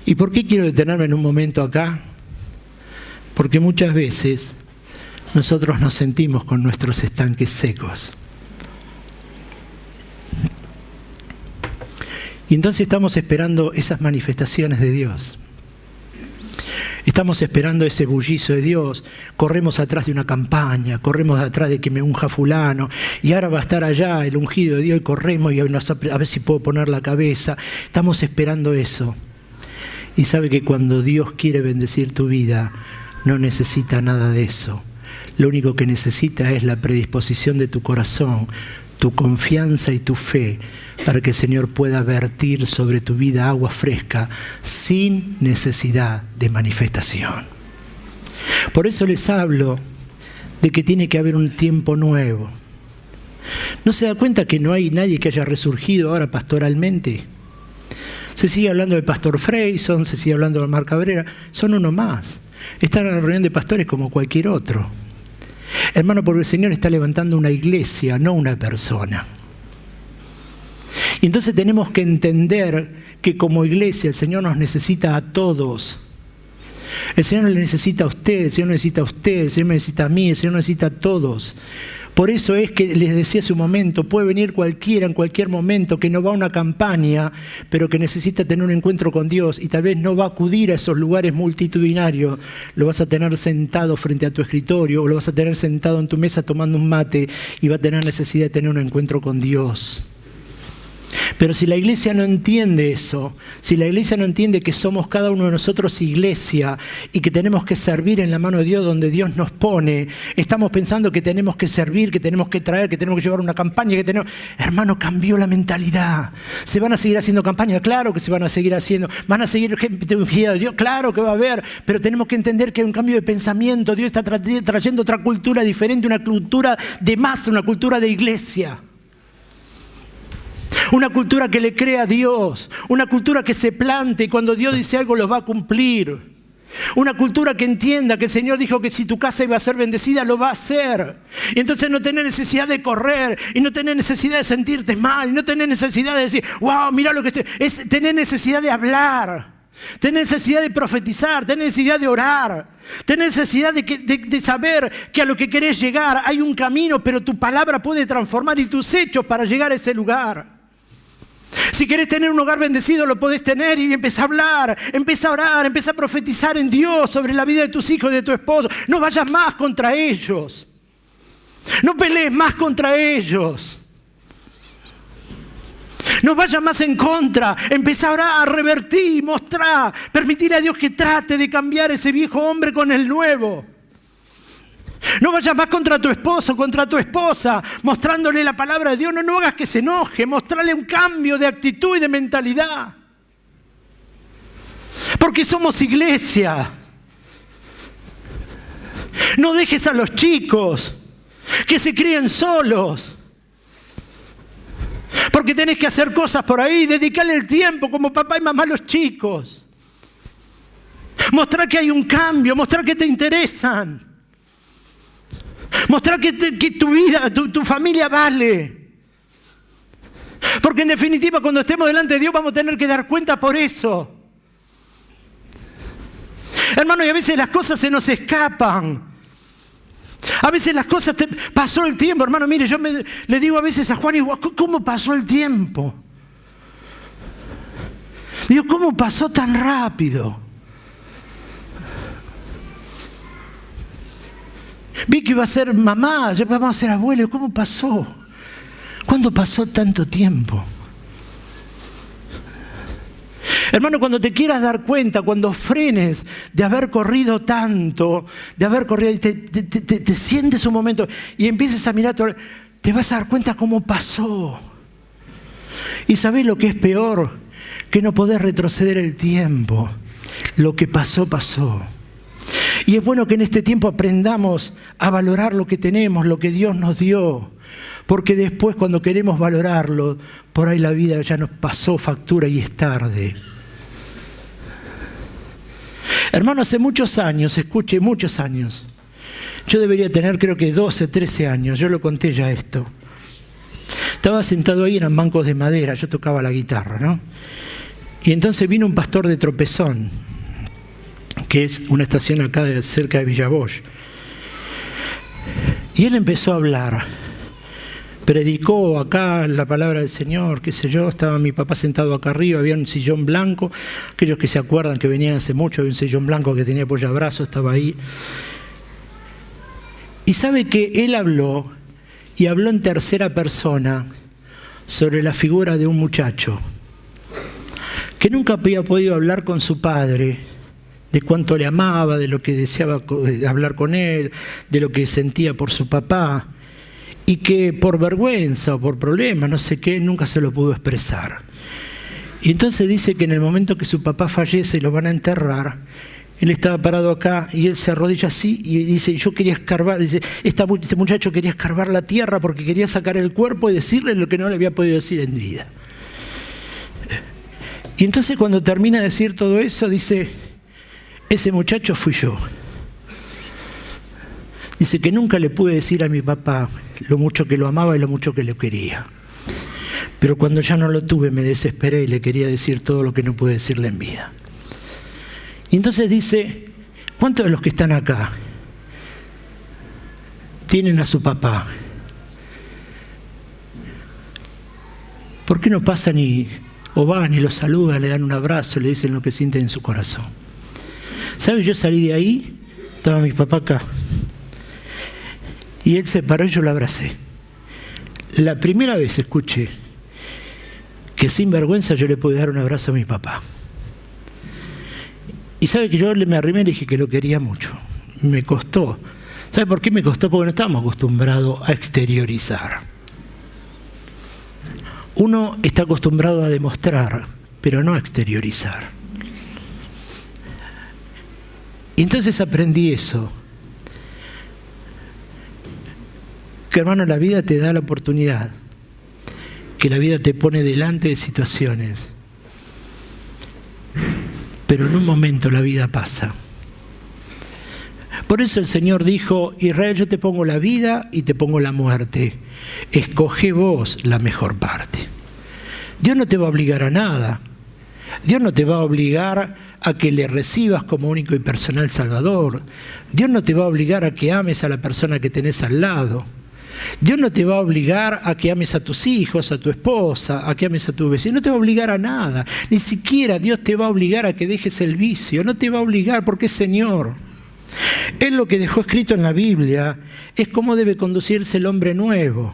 ¿Y por qué quiero detenerme en un momento acá? Porque muchas veces nosotros nos sentimos con nuestros estanques secos. Y entonces estamos esperando esas manifestaciones de Dios. Estamos esperando ese bullizo de Dios, corremos atrás de una campaña, corremos atrás de que me unja fulano, y ahora va a estar allá el ungido de Dios y corremos y a ver si puedo poner la cabeza. Estamos esperando eso. Y sabe que cuando Dios quiere bendecir tu vida, no necesita nada de eso. Lo único que necesita es la predisposición de tu corazón, tu confianza y tu fe, para que el Señor pueda vertir sobre tu vida agua fresca sin necesidad de manifestación. Por eso les hablo de que tiene que haber un tiempo nuevo. ¿No se da cuenta que no hay nadie que haya resurgido ahora pastoralmente? Se sigue hablando de Pastor Freyson, se sigue hablando de Omar Cabrera, son uno más. Están en la reunión de pastores como cualquier otro. Hermano, porque el Señor está levantando una iglesia, no una persona. Y entonces tenemos que entender que como iglesia el Señor nos necesita a todos. El Señor no le necesita a usted, el Señor necesita a usted, el Señor necesita a mí, el Señor necesita a todos. Por eso es que les decía hace un momento, puede venir cualquiera en cualquier momento que no va a una campaña, pero que necesita tener un encuentro con Dios y tal vez no va a acudir a esos lugares multitudinarios. Lo vas a tener sentado frente a tu escritorio o lo vas a tener sentado en tu mesa tomando un mate y va a tener necesidad de tener un encuentro con Dios. Pero si la iglesia no entiende eso, si la iglesia no entiende que somos cada uno de nosotros iglesia y que tenemos que servir en la mano de Dios donde Dios nos pone, estamos pensando que tenemos que servir, que tenemos que traer, que tenemos que llevar una campaña, que tenemos... Hermano, cambió la mentalidad. ¿Se van a seguir haciendo campañas? Claro que se van a seguir haciendo. ¿Van a seguir gente ungida de Dios? Claro que va a haber. Pero tenemos que entender que hay un cambio de pensamiento. Dios está trayendo otra cultura diferente, una cultura de masa, una cultura de iglesia. Una cultura que le crea a Dios, una cultura que se plante y cuando Dios dice algo lo va a cumplir. Una cultura que entienda que el Señor dijo que si tu casa iba a ser bendecida, lo va a hacer. Y entonces no tenés necesidad de correr, y no tenés necesidad de sentirte mal, y no tenés necesidad de decir, wow, mira lo que estoy... Tenés necesidad de hablar, tenés necesidad de profetizar, tenés necesidad de orar, tenés necesidad de saber que a lo que querés llegar hay un camino, pero tu palabra puede transformar y tus hechos para llegar a ese lugar. Si querés tener un hogar bendecido, lo podés tener y empezá a hablar, empezá a orar, empezá a profetizar en Dios sobre la vida de tus hijos y de tu esposo. No vayas más contra ellos. No pelees más contra ellos. No vayas más en contra. Empezá a orar, revertir, mostrar, permitir a Dios que trate de cambiar ese viejo hombre con el nuevo. No vayas más contra tu esposo, contra tu esposa, mostrándole la palabra de Dios. No hagas que se enoje, mostrarle un cambio de actitud y de mentalidad. Porque somos iglesia. No dejes a los chicos que se críen solos. Porque tenés que hacer cosas por ahí, dedicarle el tiempo como papá y mamá a los chicos. Mostrar que hay un cambio, mostrar que te interesan. Mostrar que tu vida, tu familia vale. Porque en definitiva cuando estemos delante de Dios vamos a tener que dar cuenta por eso. Hermano, y a veces las cosas se nos escapan. A veces las cosas, pasó el tiempo. Hermano, mire, yo le digo a veces a Juan, ¿cómo pasó el tiempo? Digo, ¿cómo pasó tan rápido? Vi que iba a ser mamá, ya vamos a ser abuelo. ¿Cómo pasó? ¿Cuándo pasó tanto tiempo? Hermano, cuando te quieras dar cuenta, cuando frenes de haber corrido tanto, de haber corrido, y te sientes un momento y empieces a mirar, te vas a dar cuenta cómo pasó. ¿Y sabés lo que es peor? Que no podés retroceder el tiempo. Lo que pasó, pasó. Y es bueno que en este tiempo aprendamos a valorar lo que tenemos, lo que Dios nos dio. Porque después cuando queremos valorarlo, por ahí la vida ya nos pasó factura y es tarde. Hermano, hace muchos años, escuche, muchos años. Yo debería tener creo que 12, 13 años, yo lo conté ya esto. Estaba sentado ahí, eran bancos de madera, yo tocaba la guitarra, ¿no? Y entonces vino un pastor de Tropezón, que es una estación acá cerca de Villa Bosch. Y él empezó a hablar. Predicó acá la palabra del Señor, qué sé yo, estaba mi papá sentado acá arriba, había un sillón blanco, aquellos que se acuerdan que venían hace mucho, había un sillón blanco que tenía apoyabrazo, estaba ahí. Y sabe que él habló, y habló en tercera persona, sobre la figura de un muchacho, que nunca había podido hablar con su padre, de cuánto le amaba, de lo que deseaba hablar con él, de lo que sentía por su papá, y que por vergüenza o por problemas, no sé qué, nunca se lo pudo expresar. Y entonces dice que en el momento que su papá fallece y lo van a enterrar, él estaba parado acá y él se arrodilla así y dice, yo quería escarbar, dice, este muchacho quería escarbar la tierra porque quería sacar el cuerpo y decirle lo que no le había podido decir en vida. Y entonces cuando termina de decir todo eso, dice, ese muchacho fui yo. Dice que nunca le pude decir a mi papá lo mucho que lo amaba y lo mucho que lo quería. Pero cuando ya no lo tuve me desesperé y le quería decir todo lo que no pude decirle en vida. Y entonces dice, ¿cuántos de los que están acá tienen a su papá? ¿Por qué no pasan o van y lo saludan, le dan un abrazo, le dicen lo que sienten en su corazón? ¿Sabes? Yo salí de ahí, estaba mi papá acá. Y él se paró y yo lo abracé. La primera vez escuché que sin vergüenza yo le pude dar un abrazo a mi papá. Y sabe que yo me arrimé y le dije que lo quería mucho. Me costó. ¿Sabe por qué me costó? Porque no estábamos acostumbrados a exteriorizar. Uno está acostumbrado a demostrar, pero no a exteriorizar. Y entonces aprendí eso. Que hermano, la vida te da la oportunidad, que la vida te pone delante de situaciones, pero en un momento la vida pasa. Por eso el Señor dijo, Israel, yo te pongo la vida y te pongo la muerte. Escoge vos la mejor parte. Dios no te va a obligar a nada. Dios no te va a obligar a que le recibas como único y personal Salvador. Dios no te va a obligar a que ames a la persona que tenés al lado. Dios no te va a obligar a que ames a tus hijos, a tu esposa, a que ames a tu vecino. No te va a obligar a nada. Ni siquiera Dios te va a obligar a que dejes el vicio. No te va a obligar porque es Señor. Él lo que dejó escrito en la Biblia es cómo debe conducirse el hombre nuevo.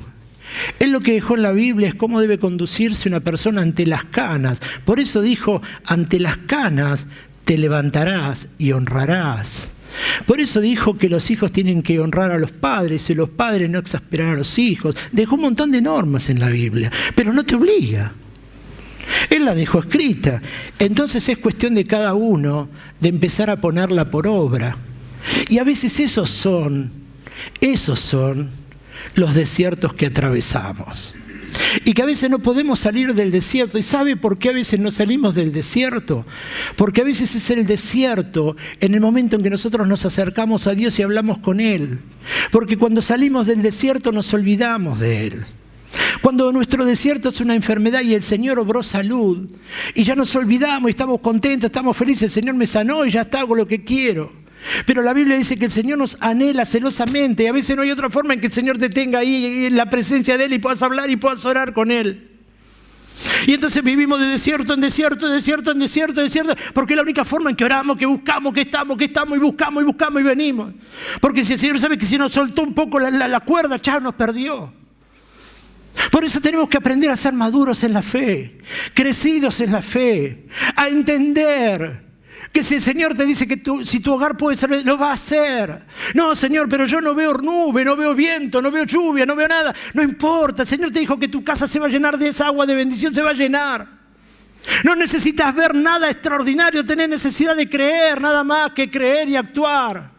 Él lo que dejó en la Biblia es cómo debe conducirse una persona ante las canas. Por eso dijo, ante las canas te levantarás y honrarás. Por eso dijo que los hijos tienen que honrar a los padres y los padres no exasperar a los hijos. Dejó un montón de normas en la Biblia, pero no te obliga. Él la dejó escrita. Entonces es cuestión de cada uno de empezar a ponerla por obra. Y a veces esos son los desiertos que atravesamos. Y que a veces no podemos salir del desierto. ¿Y sabe por qué a veces no salimos del desierto? Porque a veces es el desierto en el momento en que nosotros nos acercamos a Dios y hablamos con Él. Porque cuando salimos del desierto nos olvidamos de Él. Cuando nuestro desierto es una enfermedad y el Señor obró salud, y ya nos olvidamos y estamos contentos, estamos felices, el Señor me sanó y ya está, hago lo que quiero. Pero la Biblia dice que el Señor nos anhela celosamente y a veces no hay otra forma en que el Señor te tenga ahí en la presencia de Él y puedas hablar y puedas orar con Él. Y entonces vivimos de desierto en desierto, de desierto en desierto, de desierto, porque es la única forma en que oramos, que buscamos, que estamos y buscamos y venimos. Porque si el Señor sabe que si nos soltó un poco la cuerda, ya nos perdió. Por eso tenemos que aprender a ser maduros en la fe, crecidos en la fe, a entender que si el Señor te dice que si tu hogar puede ser, lo va a hacer. No, Señor, pero yo no veo nube, no veo viento, no veo lluvia, no veo nada. No importa, el Señor te dijo que tu casa se va a llenar de esa agua de bendición, se va a llenar. No necesitas ver nada extraordinario, tenés necesidad de creer, nada más que creer y actuar.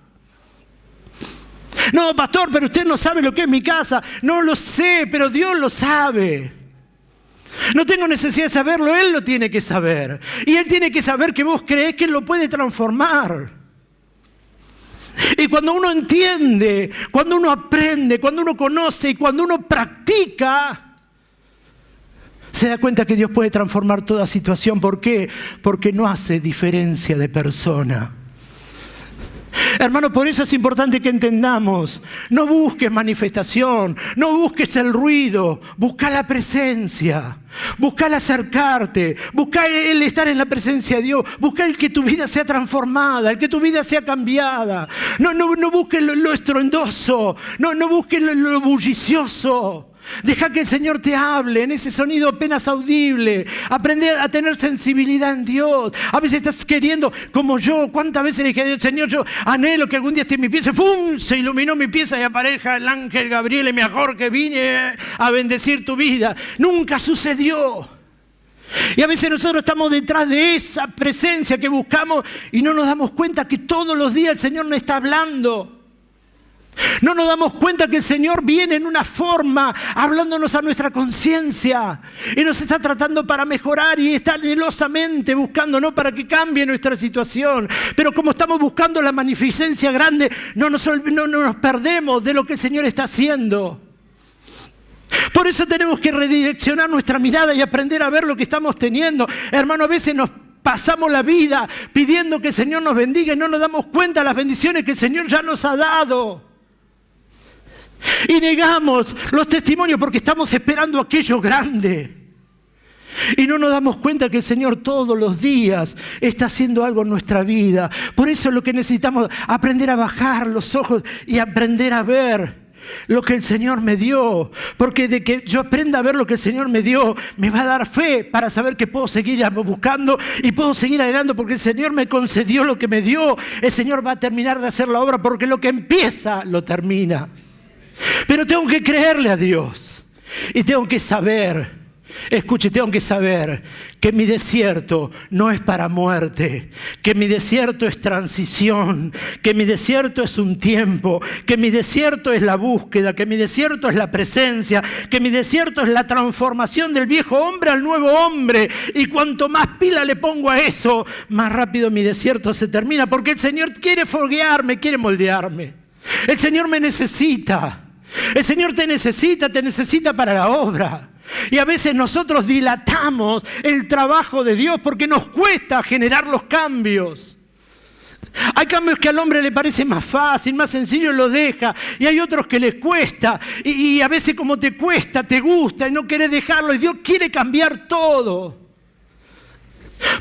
No, pastor, pero usted no sabe lo que es mi casa. No lo sé, pero Dios lo sabe. No tengo necesidad de saberlo, Él lo tiene que saber. Y Él tiene que saber que vos creés que Él lo puede transformar. Y cuando uno entiende, cuando uno aprende, cuando uno conoce y cuando uno practica, se da cuenta que Dios puede transformar toda situación. ¿Por qué? Porque no hace diferencia de persona. Hermano, por eso es importante que entendamos, no busques manifestación, no busques el ruido, busca la presencia, busca el acercarte, busca el estar en la presencia de Dios, busca el que tu vida sea transformada, el que tu vida sea cambiada. No busques lo estruendoso, no busques lo bullicioso. Deja que el Señor te hable en ese sonido apenas audible. Aprende a tener sensibilidad en Dios. A veces estás queriendo, como yo, ¿cuántas veces le dije a Dios, Señor, yo anhelo que algún día esté en mi pieza? ¡Fum! Se iluminó mi pieza y apareja el ángel Gabriel, el mejor que vine a bendecir tu vida. Nunca sucedió. Y a veces nosotros estamos detrás de esa presencia que buscamos y no nos damos cuenta que todos los días el Señor nos está hablando. No nos damos cuenta que el Señor viene en una forma, hablándonos a nuestra conciencia, y nos está tratando para mejorar y está anhelosamente buscando, no para que cambie nuestra situación, pero como estamos buscando la magnificencia grande, no nos perdemos de lo que el Señor está haciendo. Por eso tenemos que redireccionar nuestra mirada y aprender a ver lo que estamos teniendo. Hermano, a veces nos pasamos la vida pidiendo que el Señor nos bendiga y no nos damos cuenta de las bendiciones que el Señor ya nos ha dado. Y negamos los testimonios porque estamos esperando aquello grande. Y no nos damos cuenta que el Señor todos los días está haciendo algo en nuestra vida. Por eso es lo que necesitamos, aprender a bajar los ojos y aprender a ver lo que el Señor me dio. Porque de que yo aprenda a ver lo que el Señor me dio, me va a dar fe para saber que puedo seguir buscando y puedo seguir adelante, porque el Señor me concedió lo que me dio. El Señor va a terminar de hacer la obra, porque lo que empieza lo termina. Pero tengo que creerle a Dios y tengo que saber, tengo que saber que mi desierto no es para muerte, que mi desierto es transición, que mi desierto es un tiempo, que mi desierto es la búsqueda, que mi desierto es la presencia, que mi desierto es la transformación del viejo hombre al nuevo hombre. Y cuanto más pila le pongo a eso, más rápido mi desierto se termina, porque el Señor quiere foguearme, quiere moldearme. El Señor me necesita. El Señor te necesita para la obra. Y a veces nosotros dilatamos el trabajo de Dios porque nos cuesta generar los cambios. Hay cambios que al hombre le parece más fácil, más sencillo, lo deja. Y hay otros que les cuesta. Y a veces como te cuesta, te gusta y no querés dejarlo. Y Dios quiere cambiar todo.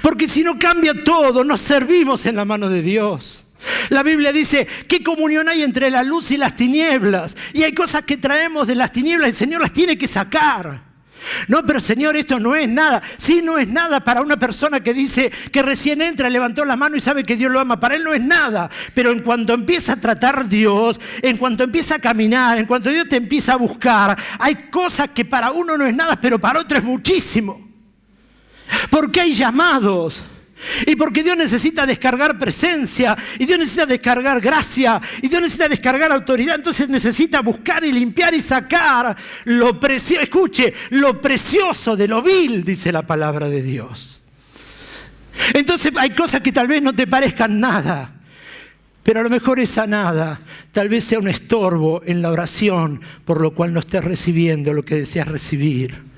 Porque si no cambia todo, nos servimos en la mano de Dios. La Biblia dice, ¿qué comunión hay entre la luz y las tinieblas? Y hay cosas que traemos de las tinieblas y el Señor las tiene que sacar. No, pero Señor, esto no es nada. Sí, no es nada para una persona que dice que recién entra, levantó la mano y sabe que Dios lo ama. Para él no es nada. Pero en cuanto empieza a tratar Dios, en cuanto empieza a caminar, en cuanto Dios te empieza a buscar, hay cosas que para uno no es nada, pero para otro es muchísimo. Porque hay llamados. Y porque Dios necesita descargar presencia, y Dios necesita descargar gracia, y Dios necesita descargar autoridad. Entonces necesita buscar y limpiar y sacar lo precioso. Escuche, lo precioso de lo vil, dice la palabra de Dios. Entonces hay cosas que tal vez no te parezcan nada, pero a lo mejor esa nada tal vez sea un estorbo en la oración, por lo cual no estés recibiendo lo que deseas recibir.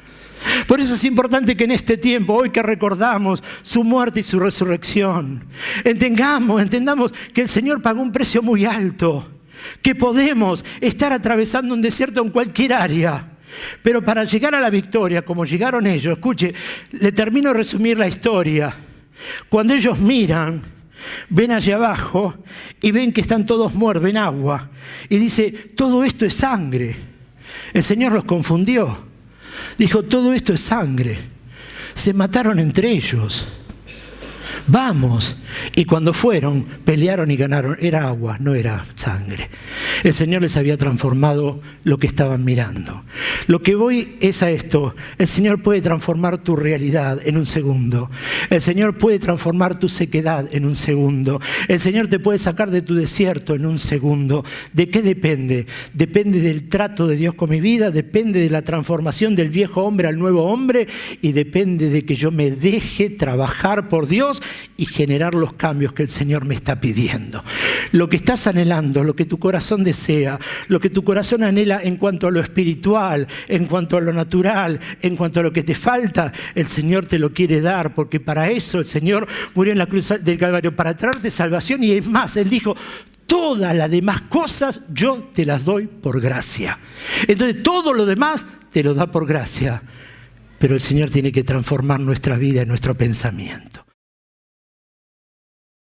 Por eso es importante que en este tiempo, hoy que recordamos su muerte y su resurrección, entendamos que el Señor pagó un precio muy alto, que podemos estar atravesando un desierto en cualquier área, pero para llegar a la victoria, como llegaron ellos, escuche, le termino de resumir la historia. Cuando ellos miran, ven allá abajo y ven que están todos muertos, ven agua, y dice, todo esto es sangre. El Señor los confundió. Dijo, todo esto es sangre. Se mataron entre ellos. Vamos. Y cuando fueron, pelearon y ganaron. Era agua, no era sangre. El Señor les había transformado lo que estaban mirando. Lo que voy es a esto. El Señor puede transformar tu realidad en un segundo. El Señor puede transformar tu sequedad en un segundo. El Señor te puede sacar de tu desierto en un segundo. ¿De qué depende? Depende del trato de Dios con mi vida, depende de la transformación del viejo hombre al nuevo hombre y depende de que yo me deje trabajar por Dios y generar los cambios que el Señor me está pidiendo. Lo que estás anhelando, lo que tu corazón desea, lo que tu corazón anhela en cuanto a lo espiritual, en cuanto a lo natural, en cuanto a lo que te falta, el Señor te lo quiere dar, porque para eso el Señor murió en la cruz del Calvario, para traerte salvación. Y es más, Él dijo, todas las demás cosas yo te las doy por gracia. Entonces todo lo demás te lo da por gracia, pero el Señor tiene que transformar nuestra vida y nuestro pensamiento.